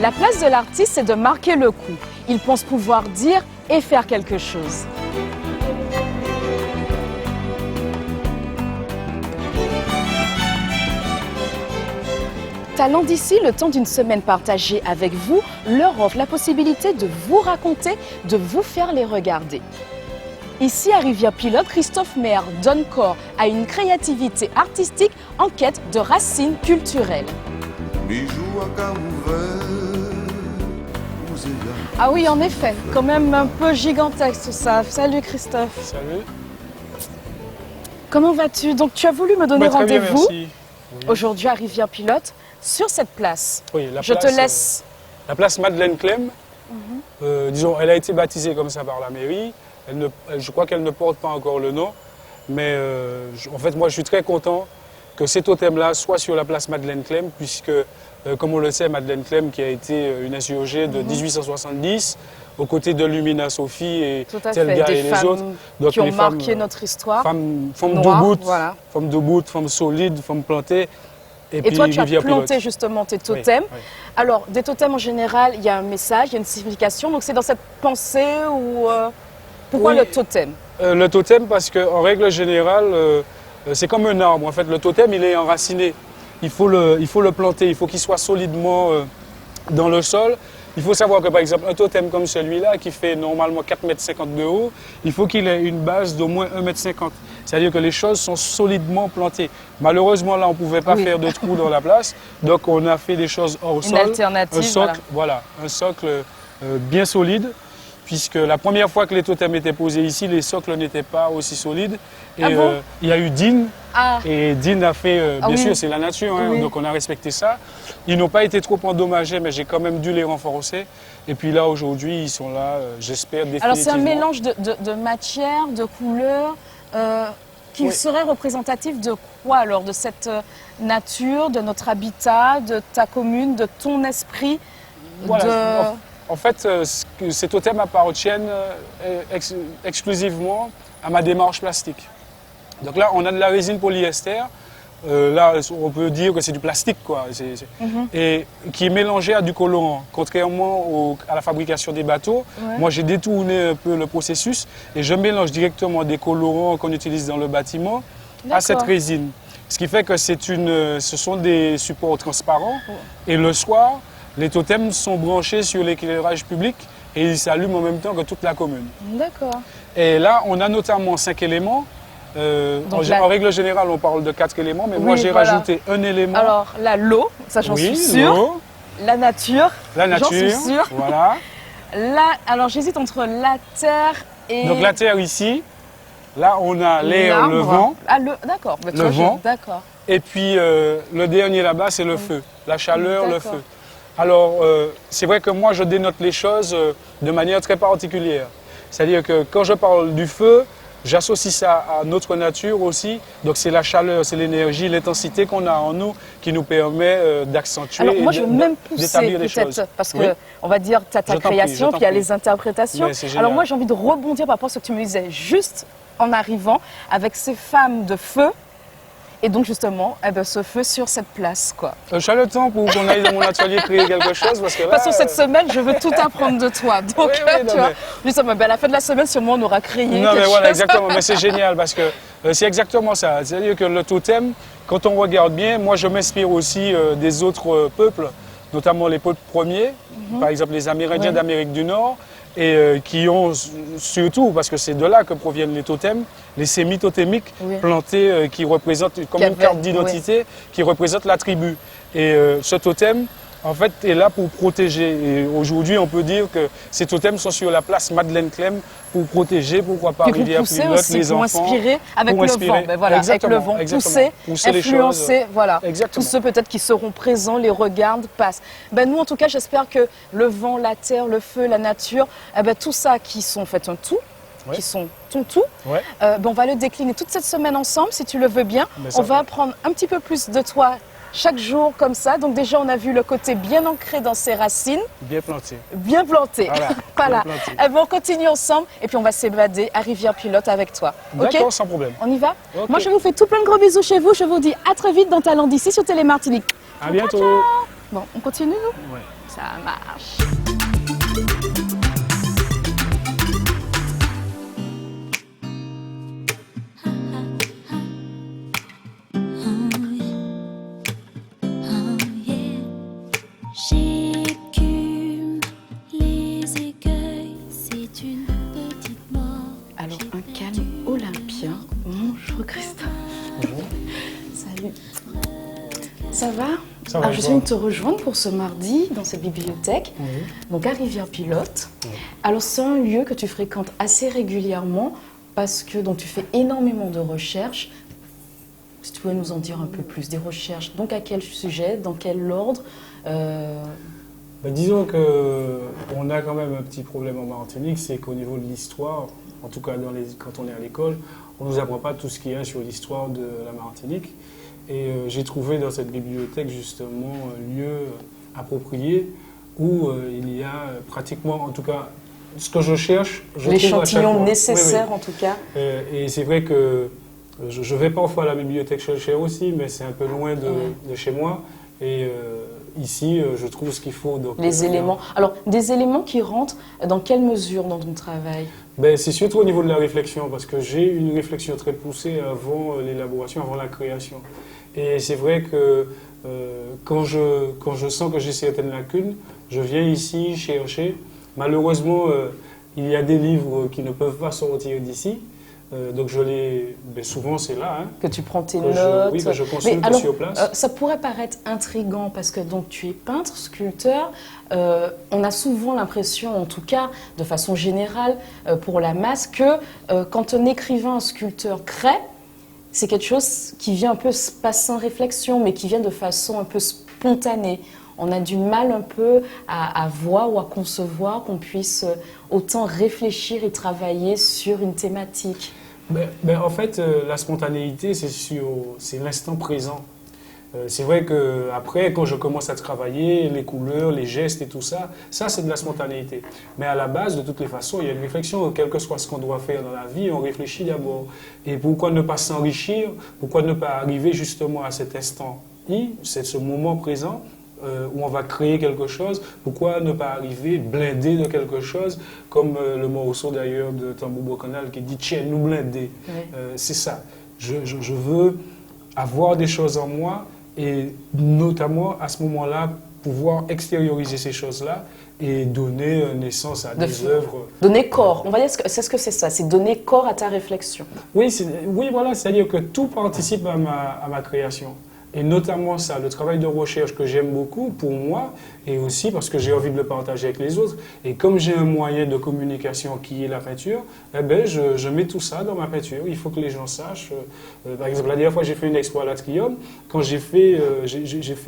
La place de l'artiste, c'est de marquer le coup. Il pense pouvoir dire et faire quelque chose. Talents d'ici, le temps d'une semaine partagée avec vous, leur offre la possibilité de vous raconter, de vous faire les regarder. Ici, à Rivière-Pilote, Christophe Maire donne corps à une créativité artistique en quête de racines culturelles. Ah oui, en effet, quand même un peu gigantesque tout ça. Salut Christophe. Salut. Comment vas-tu? Donc tu as voulu me donner rendez-vous aujourd'hui à Rivière-Pilote sur cette place. Oui, Je te laisse. La place Madeleine Clem, disons, elle a été baptisée comme ça par la mairie. Je crois qu'elle ne porte pas encore le nom, mais en fait, moi, je suis très content que cet totem-là soit sur la place Madeleine Clem, puisque, comme on le sait, Madeleine Clem, qui a été une insurgée de 1870, aux côtés de Lumina Sophie et Telga et les autres. Donc, qui ont marqué notre histoire. Femmes debout, femmes solides, femmes plantées. Et toi, tu as planté justement tes totems. Oui. Alors, des totems en général, il y a un message, il y a une signification. Donc, c'est dans cette pensée ou... Pourquoi le totem? Le totem, parce qu'en règle générale, c'est comme un arbre. En fait, le totem, il est enraciné. Il faut le planter, il faut qu'il soit solidement dans le sol. Il faut savoir que, par exemple, un totem comme celui-là, qui fait normalement 4,50 m de haut, il faut qu'il ait une base d'au moins 1,50 m. C'est-à-dire que les choses sont solidement plantées. Malheureusement, là, on ne pouvait pas faire de trous dans la place. Donc, on a fait des choses hors sol. Une alternative, un socle, voilà, un socle bien solide. Puisque la première fois que les totems étaient posés ici, les socles n'étaient pas aussi solides. Et il y a eu Dean, et Dean a fait, bien sûr, c'est la nature, hein, donc on a respecté ça. Ils n'ont pas été trop endommagés, mais j'ai quand même dû les renforcer. Et puis là, aujourd'hui, ils sont là, j'espère, définitivement. Alors c'est un mélange de matières, de couleurs, qui serait représentatif de quoi alors? De cette nature, de notre habitat, de ta commune, de ton esprit voilà. En fait, ces totems appartiennent exclusivement à ma démarche plastique. Donc là, on a de la résine polyester. Là, on peut dire que c'est du plastique, quoi. Et qui est mélangé à du colorant. Contrairement à la fabrication des bateaux, moi, j'ai détourné un peu le processus et je mélange directement des colorants qu'on utilise dans le bâtiment à cette résine. Ce qui fait que ce sont des supports transparents. Et le soir, les totems sont branchés sur l'éclairage public et ils s'allument en même temps que toute la commune. D'accord. Et là, on a notamment 5 éléments. En règle générale, on parle de 4 éléments, mais moi j'ai rajouté un élément. Alors là, l'eau, ça j'en suis sûre. La nature, j'en suis sûre. Voilà. Là, alors j'hésite entre la terre et... Donc la terre ici, là on a l'air, le vent. Ah, d'accord. Le vent. D'accord. Et puis le dernier là-bas, c'est le feu. La chaleur, le feu. Alors, c'est vrai que moi, je dénote les choses de manière très particulière. C'est-à-dire que quand je parle du feu, j'associe ça à notre nature aussi. Donc, c'est la chaleur, c'est l'énergie, l'intensité qu'on a en nous qui nous permet d'accentuer et moi, je veux même pousser peut-être, parce que, on va dire, tu as ta création, puis il y a les interprétations. Alors moi, j'ai envie de rebondir par rapport à ce que tu me disais juste en arrivant avec ces femmes de feu. Et donc justement, ce feu sur cette place, quoi. J'ai le temps pour qu'on aille dans mon atelier créer quelque chose parce que là... Parce que cette semaine, je veux tout apprendre de toi. Donc, tu vois, justement, à la fin de la semaine, sûrement, on aura créé quelque chose. Voilà, exactement. Mais c'est génial parce que c'est exactement ça. C'est-à-dire que le totem, quand on regarde bien, moi, je m'inspire aussi des autres peuples, notamment les peuples premiers, par exemple les Amérindiens d'Amérique du Nord, et qui ont surtout, parce que c'est de là que proviennent les totems, les sémi-totémiques plantés qui représentent comme une carte d'identité qui représente la tribu. Et ce totem, en fait, est là pour protéger. Et aujourd'hui, on peut dire que ces totems sont sur la place Madeleine Clem pour protéger, pourquoi pas Rivière-Pilote, les enfants. Pour inspirer avec le vent. Ben voilà, avec le vent, pousser influencer, voilà. Tous ceux peut-être qui seront présents, les regardent, passent. Ben nous, en tout cas, j'espère que le vent, la terre, le feu, la nature, tout ça qui sont en fait un tout, qui sont ton tout, on va le décliner toute cette semaine ensemble, si tu le veux bien. On va apprendre un petit peu plus de toi chaque jour comme ça. Donc déjà, on a vu le côté bien ancré dans ses racines. Bien planté. Bien planté. Voilà. On continue ensemble et puis on va s'évader à Rivière-Pilote avec toi. D'accord, sans problème. On y va? Moi, je vous fais tout plein de gros bisous chez vous. Je vous dis à très vite dans Talents d'ici sur Télé Martinique. À bientôt. Ciao. Bon, on continue, nous? Ça marche. Alors, un calme olympien. Bonjour Christophe. Bonjour. Salut. Ça va? Ça va. Alors, je viens de te rejoindre pour ce mardi dans cette bibliothèque, donc à Rivière-Pilote. Alors, c'est un lieu que tu fréquentes assez régulièrement parce que donc, tu fais énormément de recherches. Si tu pouvais nous en dire un peu plus, des recherches, donc à quel sujet, dans quel ordre Disons qu'on a quand même un petit problème en Martinique, c'est qu'au niveau de l'histoire, en tout cas quand on est à l'école, on ne nous apprend pas tout ce qu'il y a sur l'histoire de la Martinique. Et j'ai trouvé dans cette bibliothèque justement un lieu approprié où il y a pratiquement, en tout cas, ce que je cherche, je l'échantillon nécessaire oui. En tout cas. Et c'est vrai que je vais parfois à la bibliothèque chez aussi, mais c'est un peu loin de chez moi. Et ici, je trouve ce qu'il faut. Donc, les éléments. Alors, des éléments qui rentrent dans quelle mesure dans ton travail? C'est surtout au niveau de la réflexion, parce que j'ai une réflexion très poussée avant l'élaboration, avant la création. Et c'est vrai que quand je sens que j'ai certaines lacunes, je viens ici chercher. Malheureusement, il y a des livres qui ne peuvent pas sortir d'ici. Donc souvent c'est là. Que tu prends tes notes. Oui, que je consulte sur place. Ça pourrait paraître intriguant parce que donc, tu es peintre, sculpteur. On a souvent l'impression, en tout cas de façon générale pour la masse, que quand un écrivain, un sculpteur crée, c'est quelque chose qui vient un peu pas sans réflexion, mais qui vient de façon un peu spontanée. On a du mal un peu à voir ou à concevoir qu'on puisse autant réfléchir et travailler sur une thématique. En fait, la spontanéité, c'est l'instant présent. C'est vrai qu'après, quand je commence à travailler, les couleurs, les gestes et tout ça, c'est de la spontanéité. Mais à la base, de toutes les façons, il y a une réflexion. Quel que soit ce qu'on doit faire dans la vie, on réfléchit d'abord. Et pourquoi ne pas s'enrichir? Pourquoi ne pas arriver justement à cet instant c'est ce moment présent où on va créer quelque chose? Pourquoi ne pas arriver blindé de quelque chose, comme le morceau d'ailleurs de Tambour Bocanal qui dit « Tiens, nous blindés oui. ». C'est ça. Je veux avoir des choses en moi et notamment à ce moment-là pouvoir extérioriser ces choses-là et donner naissance à des œuvres. Donner corps, on va dire c'est ce que c'est ça, c'est donner corps à ta réflexion. Oui, voilà, c'est-à-dire que tout participe à ma création. Et notamment ça, le travail de recherche que j'aime beaucoup pour moi et aussi parce que j'ai envie de le partager avec les autres. Et comme j'ai un moyen de communication qui est la peinture, je mets tout ça dans ma peinture. Il faut que les gens sachent. Par exemple, la dernière fois, j'ai fait une expo à l'Atrium. Quand j'ai fait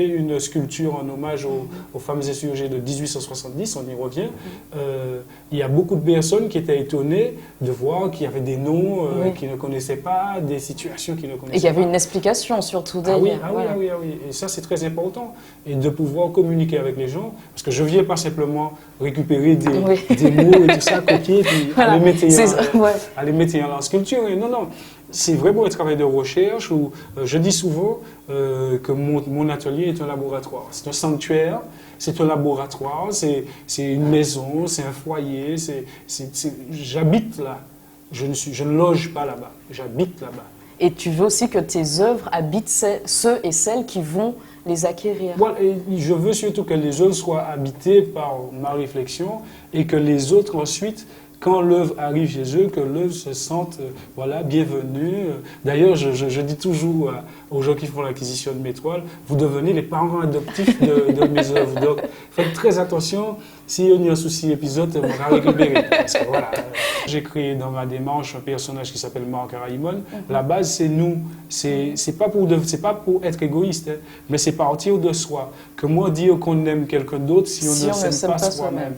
une sculpture en hommage aux femmes insurgées de 1870, on y revient, il y a beaucoup de personnes qui étaient étonnées de voir qu'il y avait des noms qu'ils ne connaissaient pas, des situations qu'ils ne connaissaient pas. Et il y avait une explication surtout derrière. Oui. Et ça, c'est très important. Et de pouvoir communiquer avec les gens. Parce que je ne viens pas simplement récupérer des mots et tout ça, copier, puis voilà. aller mettre en sculpture. Et non. C'est vraiment un travail de recherche où je dis souvent que mon atelier est un laboratoire. C'est un sanctuaire, c'est un laboratoire, c'est une maison, c'est un foyer. J'habite là. Je ne loge pas là-bas. J'habite là-bas. Et tu veux aussi que tes œuvres habitent ceux et celles qui vont les acquérir. Voilà, et je veux surtout que les œuvres soient habitées par ma réflexion et que les autres ensuite, quand l'œuvre arrive chez eux, que l'œuvre se sente bienvenue. D'ailleurs, je dis toujours aux gens qui font l'acquisition de mes toiles, vous devenez les parents adoptifs de mes œuvres. Donc, faites très attention. Si on y a un souci épisode, on va récupérer. Parce que voilà, j'ai créé dans ma démarche un personnage qui s'appelle Marc Araïmon. La base, c'est nous. C'est pas pour être égoïste, hein, mais c'est partir de soi. Que moi, dire qu'on aime quelqu'un d'autre si on ne s'aime pas soi-même.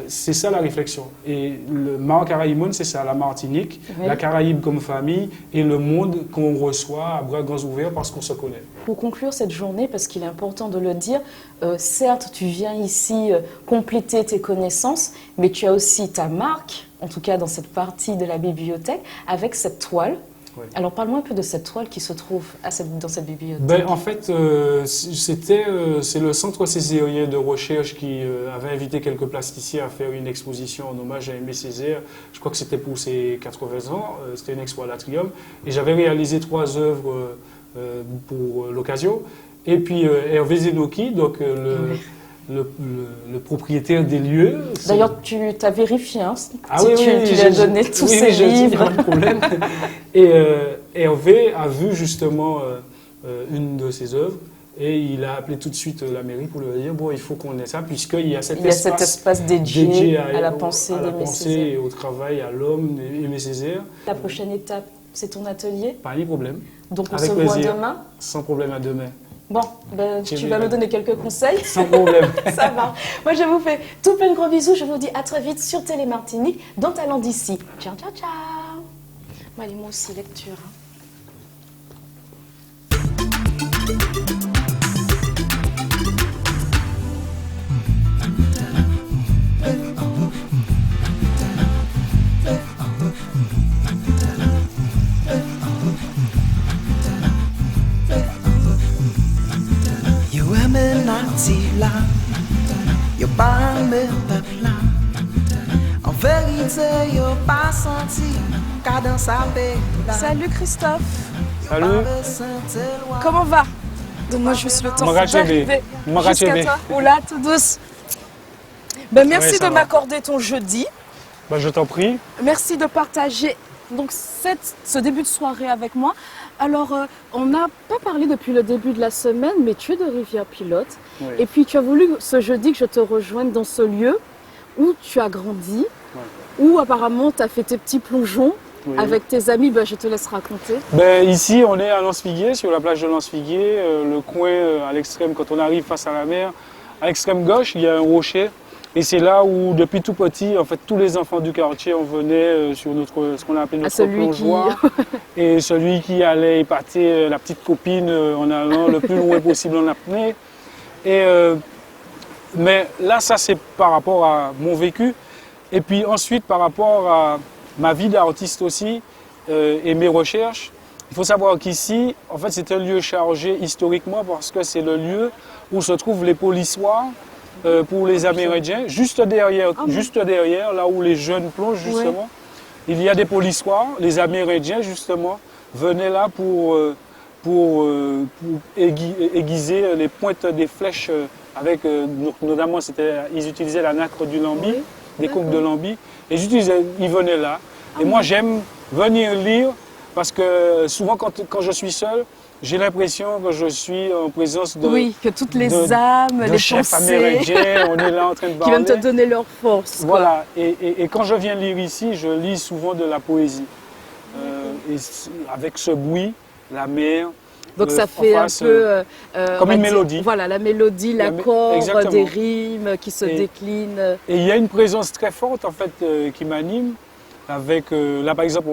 C'est ça la réflexion. Et le Marc Araïmon, c'est ça, la Martinique, la Caraïbe comme famille et le monde qu'on reçoit à bras grands ouverts parce qu'on se connaît. Pour conclure cette journée, parce qu'il est important de le dire, certes, tu viens ici compléter tes connaissances, mais tu as aussi ta marque, en tout cas dans cette partie de la bibliothèque, avec cette toile Ouais. Alors parle-moi un peu de cette toile qui se trouve dans cette bibliothèque. Ben, en fait, c'est le Centre césarien de recherche qui avait invité quelques plasticiens à faire une exposition en hommage à Aimé Césaire. Je crois que c'était pour ses 80 ans, c'était une expo à l'Atrium. Et j'avais réalisé 3 œuvres pour l'occasion. Et puis Hervé Zenoki, donc le propriétaire des lieux. D'ailleurs, tu as vérifié, hein, ah oui, tu lui as donné tous ces livres. Pas de problème. Et Hervé a vu justement une de ses œuvres et il a appelé tout de suite la mairie pour lui dire bon, il faut qu'on ait ça puisqu'il y a cet espace dédié à la pensée et au travail, à l'homme d'Aimé Césaire. La prochaine étape, c'est ton atelier? Pas de problème. Donc on se voit demain? Sans problème, à demain. Bon, ben, tu vas me donner quelques conseils? Sans problème. Ça va. Moi, je vous fais tout plein de gros bisous. Je vous dis à très vite sur Télé Martinique, dans Talent d'ici. Ciao, ciao, ciao. Bon, allez, moi aussi, lecture. Là, yo pas me peuple là. En vérité, yo pas senti cadence à paix. Salut Christophe. Salut. Comment va? Donne-moi juste le temps d'arriver jusqu'à toi. Oula, tout douce. Ben, merci de m'accorder ton jeudi. Ben, je t'en prie. Merci de partager donc ce début de soirée avec moi. Alors, on n'a pas parlé depuis le début de la semaine, mais tu es de Rivière-Pilote. Oui. Et puis, tu as voulu ce jeudi que je te rejoigne dans ce lieu où tu as grandi, où apparemment tu as fait tes petits plongeons avec tes amis. Ben, je te laisse raconter. Ben, ici, on est à Lens-Figuier, sur la plage de Lens-Figuier. Le coin à l'extrême, quand on arrive face à la mer, à l'extrême gauche, il y a un rocher. Et c'est là où, depuis tout petit, en fait, tous les enfants du quartier, on venait sur ce qu'on a appelé notre plongeoir. Et celui qui allait épater la petite copine en allant le plus loin possible en apnée. Mais là, ça, c'est par rapport à mon vécu. Et puis ensuite, par rapport à ma vie d'artiste aussi et mes recherches, il faut savoir qu'ici, en fait, c'est un lieu chargé historiquement parce que c'est le lieu où se trouvent les polissoirs. Pour les Amérindiens, juste derrière, là où les jeunes plongent justement, il y a des polissoirs. Les Amérindiens justement venaient là pour aiguiser les pointes des flèches avec, notamment ils utilisaient la nacre du lambi, des coques de lambi, et ils venaient là. Et moi j'aime venir lire parce que souvent quand je suis seul, j'ai l'impression que je suis en présence de... Oui, que toutes les âmes, les chefs pensées... amérindiens, on est là en train de parler. Qui viennent te donner leur force. Voilà, et quand je viens lire ici, je lis souvent de la poésie. Et avec ce bruit, la mer... Donc ça fait un peu... comme une mélodie. Voilà, la mélodie, l'accord, des rimes qui se déclinent. Et il y a une présence très forte en fait qui m'anime. Avec, là par exemple,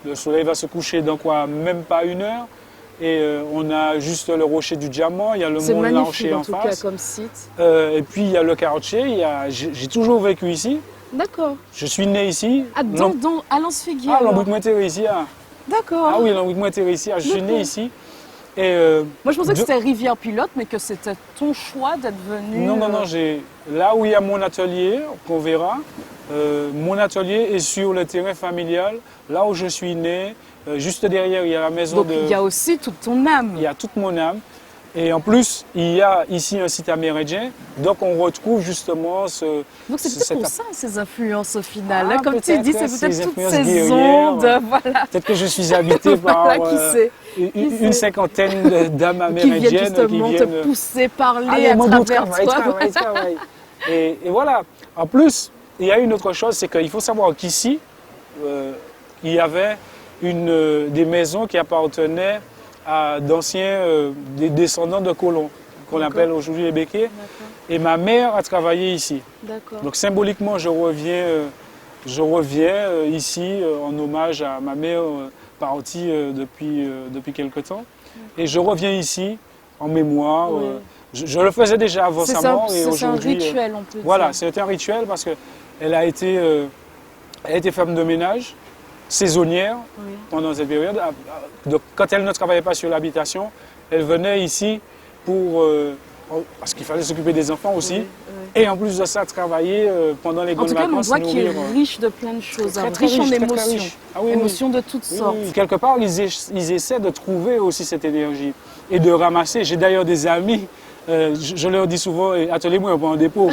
le soleil va se coucher dans quoi, même pas 1 heure. Et on a juste le rocher du Diamant, il y a le mont Larcher en face. C'est magnifique en tout cas comme site. Et puis il y a le Quartier, j'ai toujours vécu ici. D'accord. Je suis né ici. À Lens-Figuier. Ah, Lambouc-Montéré ici. D'accord. Ah oui, Lambouc-Montéré ici, je suis né ici. Et moi je pensais que c'était Rivière-Pilote, mais que c'était ton choix d'être venu... Non, là où il y a mon atelier, qu'on verra, mon atelier est sur le terrain familial, là où je suis né. Juste derrière, il y a la maison Donc, il y a aussi toute ton âme. Il y a toute mon âme. Et en plus, il y a ici un site amérindien. Donc, on retrouve justement ce... Donc, c'est peut-être pour ça, ces influences au final. Ah, comme tu dis, c'est peut-être toutes ces ondes. Voilà. Peut-être que je suis habité par une cinquantaine d'âmes amérindiennes qui viennent justement te pousser, parler à travers toi. Et voilà. En plus, il y a une autre chose, c'est qu'il faut savoir qu'ici, il y avait des maisons qui appartenaient à d'anciens des descendants de colons, qu'on appelle aujourd'hui les Békés. Et ma mère a travaillé ici. Donc symboliquement, je reviens ici en hommage à ma mère partie depuis quelque temps. Et je reviens ici en mémoire. Je le faisais déjà avant sa mort. C'est un rituel, on peut dire. Voilà, c'est un rituel parce qu'elle a été femme de ménage. saisonnière pendant cette période. Donc, quand elle ne travaillait pas sur l'habitation, elle venait ici pour... parce qu'il fallait s'occuper des enfants aussi. Et en plus de ça, travailler pendant les grandes vacances. En tout cas, on voit qu'il est riche de plein de choses, riche en émotions, émotions de toutes sortes. Quelque part, ils essaient de trouver aussi cette énergie et de ramasser. J'ai d'ailleurs des amis, je leur dis souvent, atelier-moi pour un dépôt.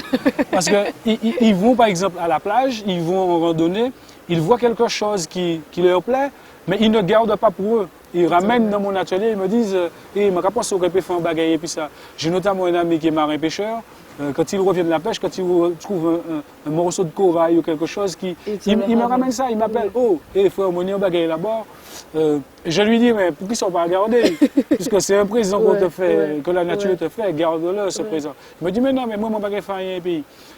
Parce qu'ils vont par exemple à la plage, ils vont en randonnée, ils voient quelque chose qui leur plaît, mais ils ne gardent pas pour eux. Ils ramènent dans mon atelier, ils me disent « je pense qu'on peut faire un bagaille » et puis ça. J'ai notamment un ami qui est marin-pêcheur. Quand il revient de la pêche, quand il trouve un morceau de corail ou quelque chose, il me ramène ça, il m'appelle « Oh, frère, on a un bagaille là-bas ». Je lui dis « mais pourquoi ils ne sont pas gardés ?» Puisque c'est un présent qu'on te fait, que la nature te fait, garde-le ce présent. Il me dit « mais non, mais moi, mon bagaille fait rien. »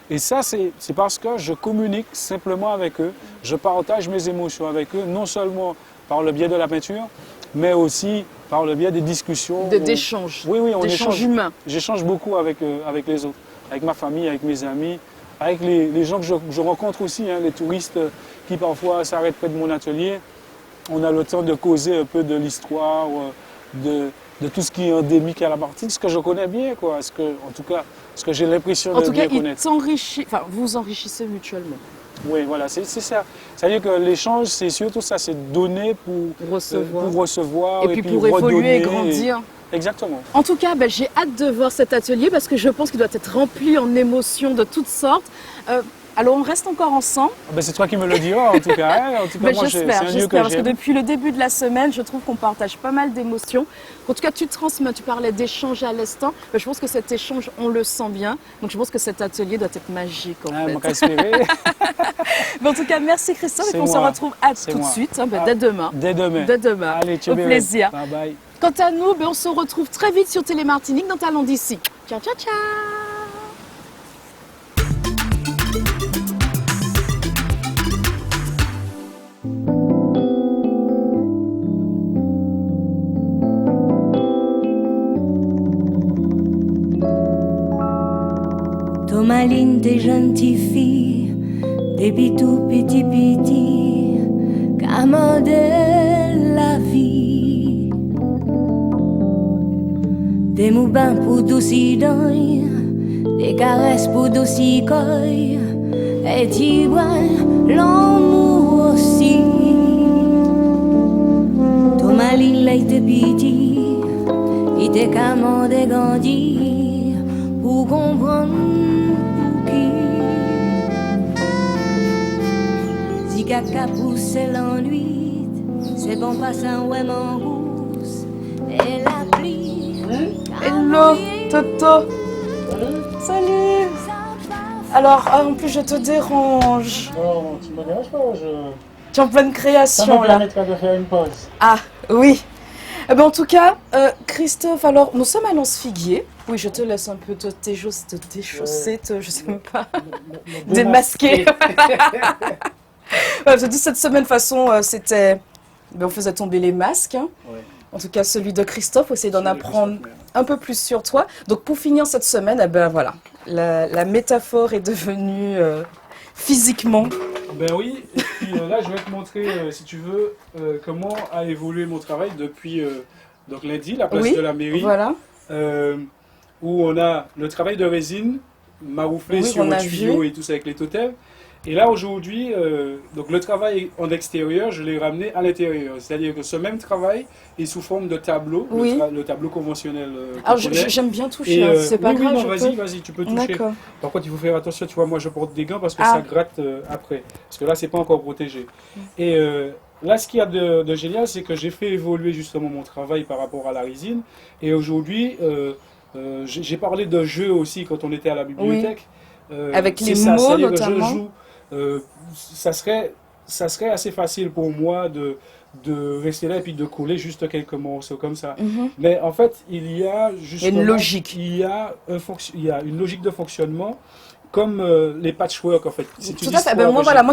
Et ça, c'est parce que je communique simplement avec eux, je partage mes émotions avec eux, non seulement par le biais de la peinture, mais aussi par le biais des discussions. D'échanges. Oui, on échange humain. J'échange beaucoup avec les autres, avec ma famille, avec mes amis, avec les gens que je rencontre aussi, les touristes qui parfois s'arrêtent près de mon atelier. On a le temps de causer un peu de l'histoire, de tout ce qui est endémique à la Martinique, ce que je connais bien, quoi. En tout cas, ce que j'ai l'impression de bien connaître. Vous vous enrichissez mutuellement. Oui, voilà, c'est ça. C'est-à-dire que l'échange, c'est surtout ça, c'est donner pour recevoir. Et puis pour évoluer et grandir. Exactement. En tout cas, j'ai hâte de voir cet atelier parce que je pense qu'il doit être rempli en émotions de toutes sortes. Alors, on reste encore ensemble. C'est toi qui me le diras, en tout cas. Moi, j'espère, parce que depuis le début de la semaine, je trouve qu'on partage pas mal d'émotions. En tout cas, tu transmets, tu parlais d'échange à l'instant. Je pense que cet échange, on le sent bien. Donc, je pense que cet atelier doit être magique, en fait. En tout cas, merci Christophe. Et on se retrouve tout de suite, dès demain. Dès demain. Allez, au plaisir. Bye bye. Quant à nous, on se retrouve très vite sur Télémartinique dans Talents d'ici. Ciao, ciao, ciao. Tomaline, t'es gentille fille, depuis tout petit, camande la vie. Des moubins pour douci d'oeil, des caresses pour douci coy, et tu vois l'amour aussi. Tomaline, là, il te piti, il te camande grandir pour comprendre. Caca pousse l'ennui, c'est bon passant ouais mon rousse et la pluie. Hello Toto. Salut. Alors en plus je te dérange. Non, tu me déranges pas, Tu es en pleine création ça là. Ça de faire une pause. Ah oui. En tout cas, Christophe, alors nous sommes à Lance-Figuier. Oui, je te laisse un peu te déchausser, je sais même pas, démasquer. Toute cette semaine, de toute façon, on faisait tomber les masques. Ouais. En tout cas, celui de Christophe, essayer d'en apprendre un peu plus sur toi. Donc, pour finir cette semaine, voilà, la métaphore est devenue physiquement. Ben oui, et puis là, je vais te montrer, si tu veux, comment a évolué mon travail depuis donc lundi, la place de la mairie. Voilà. Où on a le travail de résine, marouflé sur le tuyau et tout ça avec les totems. Et là, aujourd'hui, donc le travail en extérieur, je l'ai ramené à l'intérieur. C'est-à-dire que ce même travail est sous forme de tableau, le tableau conventionnel. Alors, j'aime bien toucher, c'est pas grave. Non, vas-y, tu peux toucher. Par contre, il faut faire attention, tu vois, moi je porte des gants parce que ça gratte après. Parce que là, c'est pas encore protégé. Et là, ce qu'il y a de génial, c'est que j'ai fait évoluer justement mon travail par rapport à la résine. Et aujourd'hui, j'ai parlé de jeu aussi quand on était à la bibliothèque. Avec les mots, notamment. Je joue. Ça serait assez facile pour moi de rester là et puis de coller juste quelques morceaux comme ça. Mais en fait, il y a justement une logique. Il y a une logique de fonctionnement comme les patchwork en fait. Tout à fait. Moi, voilà,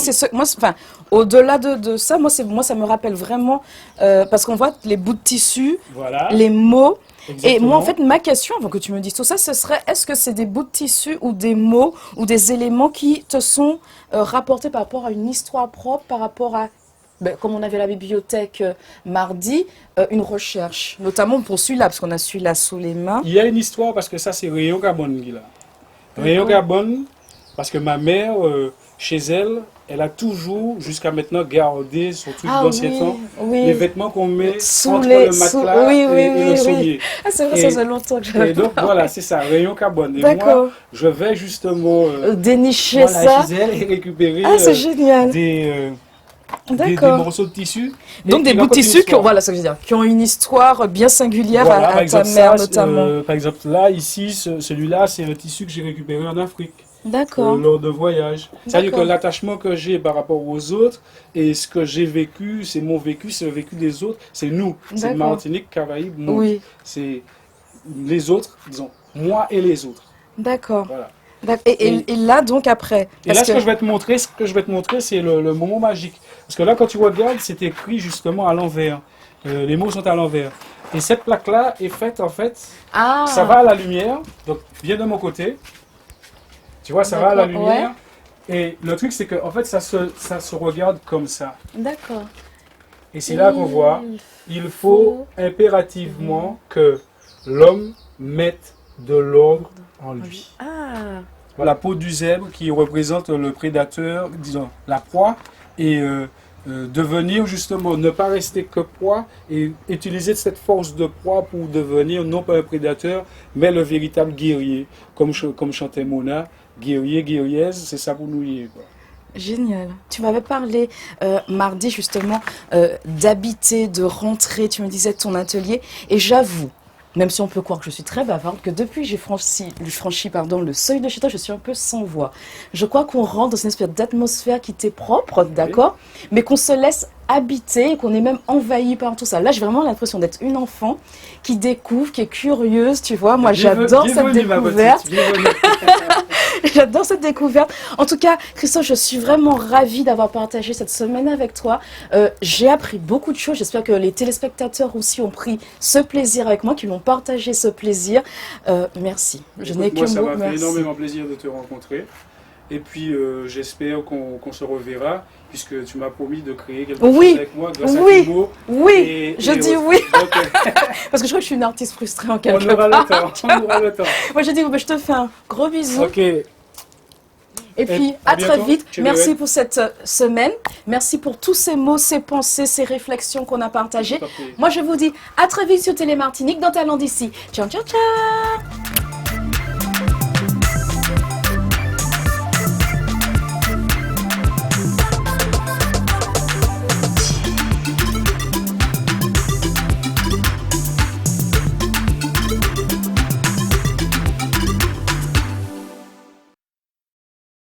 au-delà de ça, moi, ça me rappelle vraiment parce qu'on voit les bouts de tissu, les mots. Exactement. Et moi, en fait, ma question, avant que tu me dises tout ça, ce serait, est-ce que c'est des bouts de tissu ou des mots ou des éléments qui te sont rapportés par rapport à une histoire propre, par rapport à ben, comme on avait la bibliothèque mardi, une recherche, notamment pour celui-là, parce qu'on a celui-là sous les mains. Il y a une histoire parce que ça, c'est Rayon Gabon, là. Rayon Gabon, parce que ma mère, chez elle, elle a toujours, jusqu'à maintenant, gardé son truc d'ancien temps, les vêtements qu'on met entre le matelas et le sommier. Ah, c'est vrai, ça faisait longtemps que j'avais. Et donc, voilà, c'est ça, Rayon Carbone. Et moi, je vais justement dénicher ça chez elle et récupérer c'est génial. des morceaux de tissu. Donc des bouts de tissu voilà, ça veut dire, qui ont une histoire bien singulière à ta mère, notamment. Par exemple, là, ici, celui-là, c'est un tissu que j'ai récupéré en Afrique. D'accord. Lors de voyage. C'est-à-dire que l'attachement que j'ai par rapport aux autres et ce que j'ai vécu, c'est mon vécu, c'est le vécu des autres, c'est nous. C'est Martinique, Caraïbes, nous. Oui. C'est les autres, disons, moi et les autres. D'accord. Voilà. Et là, donc, après... Et là, ce que je vais te montrer, c'est le moment magique. Parce que là, quand tu regardes, c'est écrit justement à l'envers. Les mots sont à l'envers. Et cette plaque-là est faite, en fait, ça va à la lumière. Donc, viens de mon côté. Tu vois, ça va à la lumière. Ouais. Et le truc, c'est qu'en fait, ça se regarde comme ça. D'accord. Et c'est là qu'on voit, il faut impérativement que l'homme mette de l'ordre en lui. La peau du zèbre qui représente le prédateur, disons, la proie, et devenir justement, ne pas rester que proie, et utiliser cette force de proie pour devenir non pas un prédateur, mais le véritable guerrier, comme chantait Mona. Guerrier, guerrieuse, c'est ça pour nous y est, quoi. Génial. Tu m'avais parlé mardi justement d'habiter, de rentrer, tu me disais de ton atelier. Et j'avoue, même si on peut croire que je suis très bavarde, que depuis que j'ai franchi le seuil de chez toi, je suis un peu sans voix. Je crois qu'on rentre dans une espèce d'atmosphère qui t'est propre, d'accord, mais qu'on se laisse habiter et qu'on est même envahi par tout ça. Là, j'ai vraiment l'impression d'être une enfant qui découvre, qui est curieuse, tu vois. Moi, j'adore cette découverte. J'adore cette découverte. En tout cas, Christophe, je suis vraiment ravie d'avoir partagé cette semaine avec toi. J'ai appris beaucoup de choses. J'espère que les téléspectateurs aussi ont pris ce plaisir avec moi, qu'ils l'ont partagé ce plaisir. Merci. Je n'ai que mots. Ça m'a fait énormément plaisir de te rencontrer. Et puis, j'espère qu'on se reverra, puisque tu m'as promis de créer quelque chose avec moi grâce à Timo. Oui, je dis oui. Parce que je crois que je suis une artiste frustrée en quelque part. On aura le temps. Moi, je dis, je te fais un gros bisou. Ok. Et puis, à très vite. Merci pour cette semaine. Merci pour tous ces mots, ces pensées, ces réflexions qu'on a partagées. Moi, je vous dis à très vite sur Télé Martinique, dans Talent d'ici. Ciao, ciao, ciao.